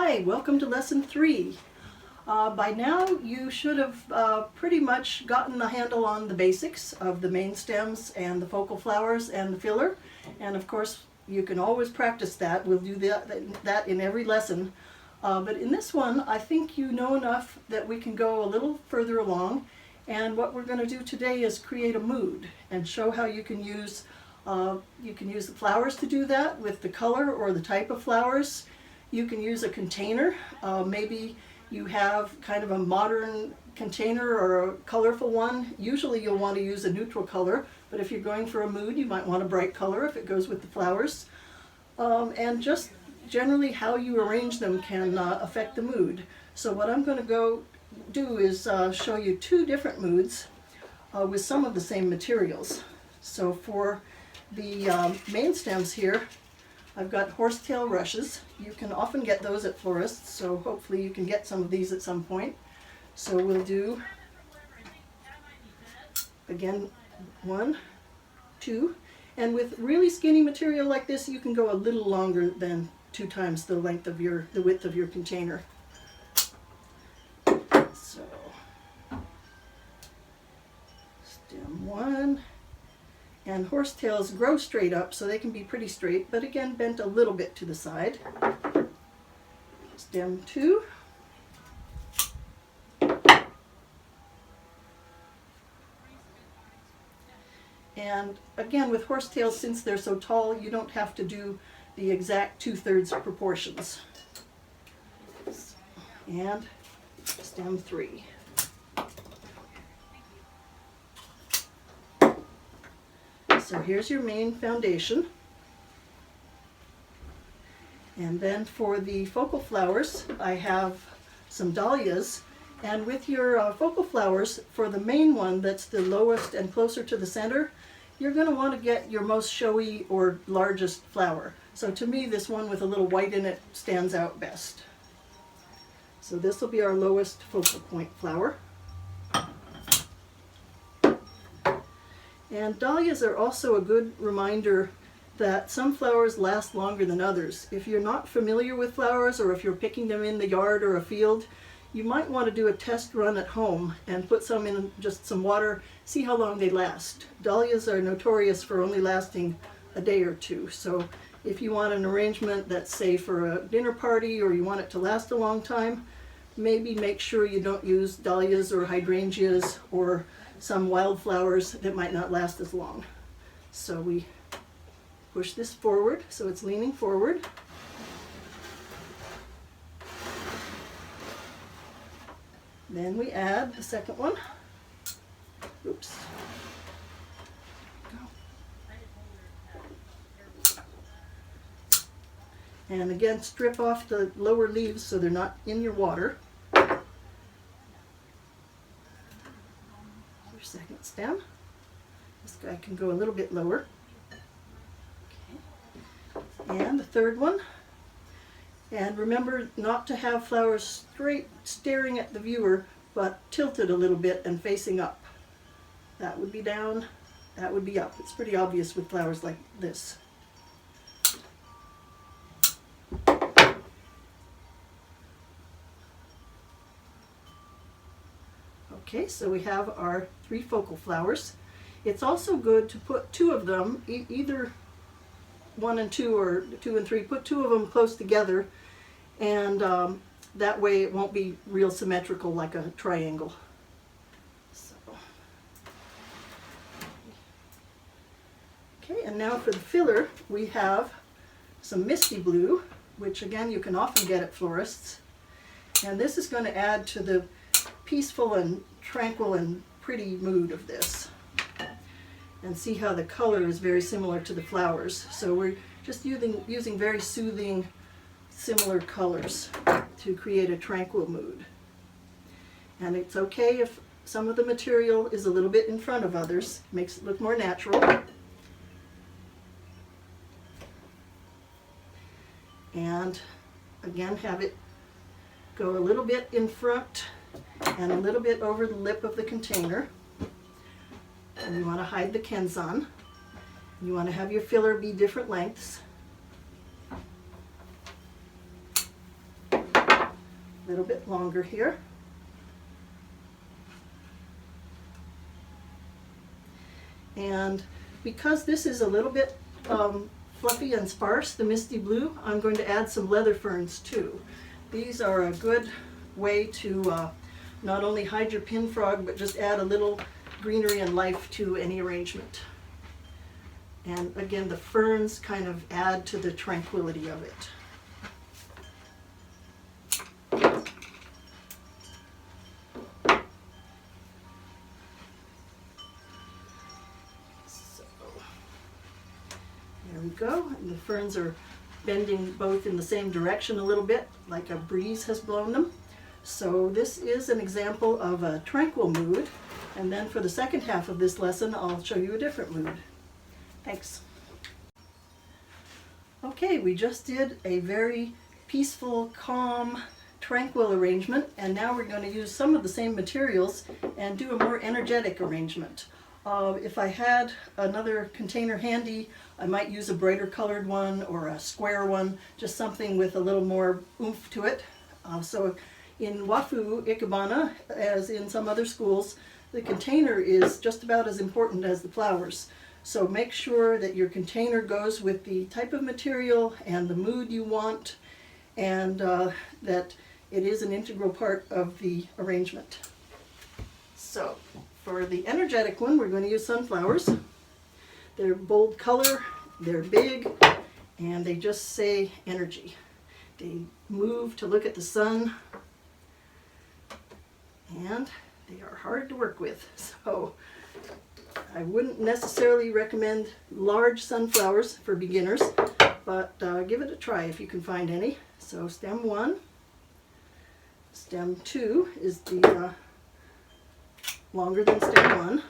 Hi, welcome to lesson 3. By now you should have pretty much gotten the handle on the basics of the main stems and the focal flowers and the filler. And of course you can always practice that. We'll do that in every lesson. But in this one I think you know enough that we can go a little further along. And what we're going to do today is create a mood and show how you can use the flowers to do that with the color or the type of flowers. You can use a container. Maybe you have kind of a modern container or a colorful one. Usually you'll want to use a neutral color, but if you're going for a mood, you might want a bright color if it goes with the flowers. And just generally how you arrange them can affect the mood. So what I'm going to go do is show you 2 different moods with some of the same materials. So for the main stems here, I've got horsetail rushes. You can often get those at florists, so hopefully you can get some of these at some point. So we'll do, again, 1, 2, and with really skinny material like this, you can go a little longer than 2 times the width of your container. So, stem 1. And horsetails grow straight up, so they can be pretty straight, but again bent a little bit to the side. Stem 2. And again with horsetails, since they're so tall, you don't have to do the exact 2/3 proportions. And stem 3. So here's your main foundation. And then for the focal flowers, I have some dahlias. And with your focal flowers, for the main one that's the lowest and closer to the center, you're going to want to get your most showy or largest flower. So to me, this one with a little white in it stands out best. So this will be our lowest focal point flower. And dahlias are also a good reminder that some flowers last longer than others. If you're not familiar with flowers, or if you're picking them in the yard or a field, you might want to do a test run at home and put some in just some water, see how long they last. Dahlias are notorious for only lasting a day or 2. So if you want an arrangement that's, say, for a dinner party, or you want it to last a long time, maybe make sure you don't use dahlias or hydrangeas or some wildflowers that might not last as long. So we push this forward so it's leaning forward. Then we add the second one. Oops. And again, strip off the lower leaves so they're not in your water. Second stem. This guy can go a little bit lower. Okay. And the third one. And remember not to have flowers straight staring at the viewer, but tilted a little bit and facing up. That would be down, that would be up. It's pretty obvious with flowers like this. Okay, so we have our 3 focal flowers. It's also good to put 2 of them, either 1 and 2 or 2 and 3, put 2 of them close together, and that way it won't be real symmetrical like a triangle. So. Okay, and now for the filler, we have some misty blue, which again you can often get at florists. And this is going to add to the peaceful and tranquil and pretty mood of this. And see how the color is very similar to the flowers. So we're just using very soothing, similar colors to create a tranquil mood. And it's okay if some of the material is a little bit in front of others. It makes it look more natural. And again, have it go a little bit in front and a little bit over the lip of the container. And you want to hide the kenzan. You want to have your filler be different lengths. A little bit longer here. And because this is a little bit fluffy and sparse, the misty blue, I'm going to add some leather ferns too. These are a good way to not only hide your pin frog, but just add a little greenery and life to any arrangement. And again, the ferns kind of add to the tranquility of it. So, there we go. And the ferns are bending both in the same direction a little bit, like a breeze has blown them. So this is an example of a tranquil mood. And then for the second half of this lesson, I'll show you a different mood. Thanks. Okay, we just did a very peaceful, calm, tranquil arrangement, and now we're going to use some of the same materials and do a more energetic arrangement. If I had another container handy, I might use a brighter colored one or a square one, just something with a little more oomph to it. So in Wafu Ikebana, as in some other schools, the container is just about as important as the flowers. So make sure that your container goes with the type of material and the mood you want, and that it is an integral part of the arrangement. So for the energetic one, we're going to use sunflowers. They're bold color, they're big, and they just say energy. They move to look at the sun, and they are hard to work with. So I wouldn't necessarily recommend large sunflowers for beginners, but give it a try if you can find any. So stem 1, stem 2 is the longer than stem 1.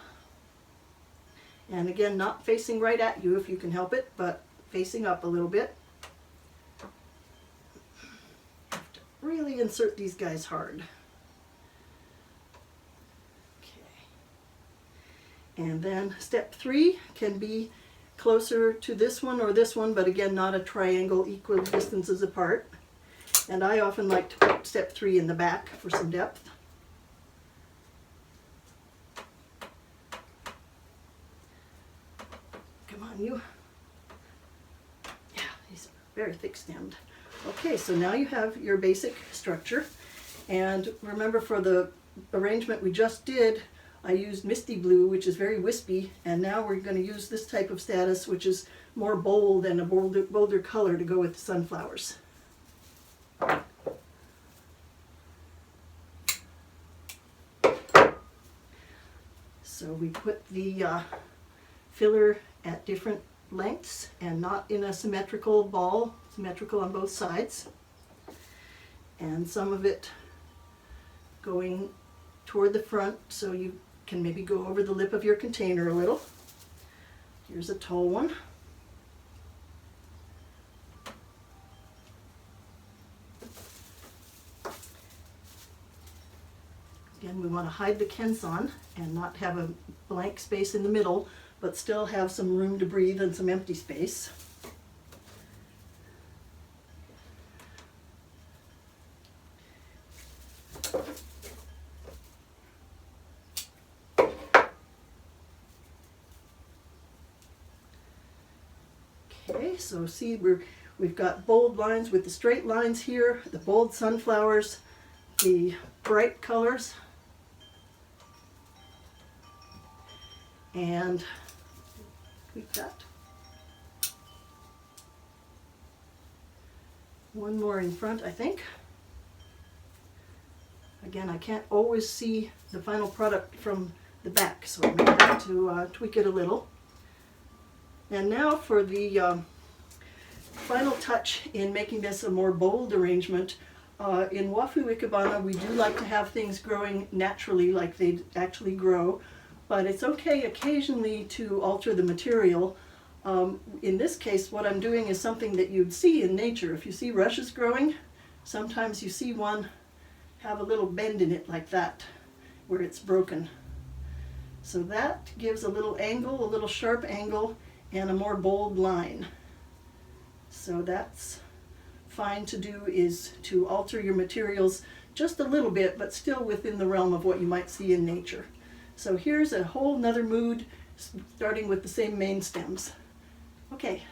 And again, not facing right at you if you can help it, but facing up a little bit. Have to really insert these guys hard. And then step 3 can be closer to this one or this one, but again, not a triangle equal distances apart. And I often like to put step 3 in the back for some depth. Come on, you. Yeah, these are very thick stemmed. Okay, so now you have your basic structure. And remember, for the arrangement we just did, I used misty blue, which is very wispy, and now we're going to use this type of status, which is more bold and a bolder color to go with the sunflowers. So we put the filler at different lengths and not in a symmetrical ball, symmetrical on both sides, and some of it going toward the front, so you can maybe go over the lip of your container a little. Here's a tall one. Again, we want to hide the kensan and not have a blank space in the middle, but still have some room to breathe and some empty space. Okay, so see, we've got bold lines with the straight lines here, the bold sunflowers, the bright colors, and tweak that. One more in front, I think. Again, I can't always see the final product from the back, so I may have to tweak it a little. And now for the final touch in making this a more bold arrangement. In Wafu Ikebana, we do like to have things growing naturally, like they actually grow, but it's okay occasionally to alter the material. In this case, what I'm doing is something that you'd see in nature. If you see rushes growing, sometimes you see one have a little bend in it like that, where it's broken. So that gives a little angle, a little sharp angle, and a more bold line. So that's fine to do, is to alter your materials just a little bit, but still within the realm of what you might see in nature. So here's a whole nother mood, starting with the same main stems. Okay,